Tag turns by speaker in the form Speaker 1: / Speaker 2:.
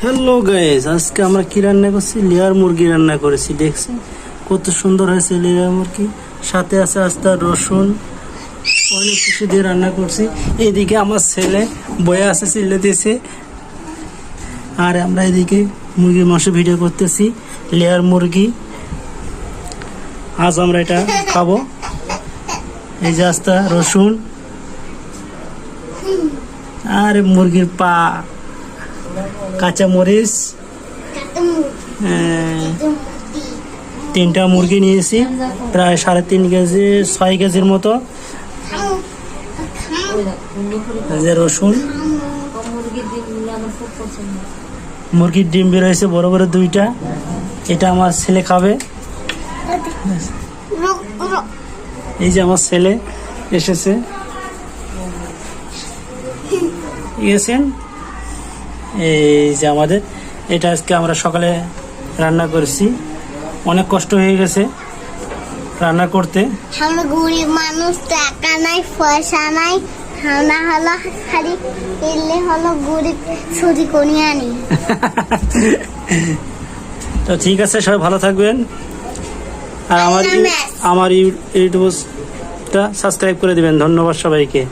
Speaker 1: Hello guys, আজকে আমরা কি রান্না করছি? লেয়ার মুরগি রান্না করেছি। দেখছি কত সুন্দর হয়েছে লেয়ার মুরগি। সাথে আছে আস্তা রসুন, অনেক কিছু দিয়ে রান্না করছি। এইদিকে আমার ছেলে বয়ে আছে, চিল্লে দিয়েছে। আর আমরা এদিকে মুরগির মাংস ভিডিও করতেছি। লেয়ার মুরগি আজ আমরা এটা খাবো। এই যে আস্তা রসুন আর মুরগির পা, কাঁচা মরিচ, তিনটা মুরগি নিয়েছি, প্রায় 3.5 কেজি 6 কেজির মতো। যে রসুন, মুরগির ডিম বের হয়েছে বড় বড় 2টা। এটা আমার ছেলে খাবে। এই যে আমার ছেলে এসেছে, গেছেন। এই যে আমাদের এটা আজকে আমরা সকালে রান্না করেছি। অনেক কষ্ট হয়ে গেছে রান্না করতে।
Speaker 2: আমরা গরিব মানুষ, টাকা নাই, পয়সা নাই, আমরা হলো খালি এলে হলো গরিব ছুরি কোনি আনি।
Speaker 1: তো ঠিক আছে, সবাই ভালো থাকবেন। আর আমার ইউটিউবটা সাবস্ক্রাইব করে দিবেন। ধন্যবাদ সবাইকে।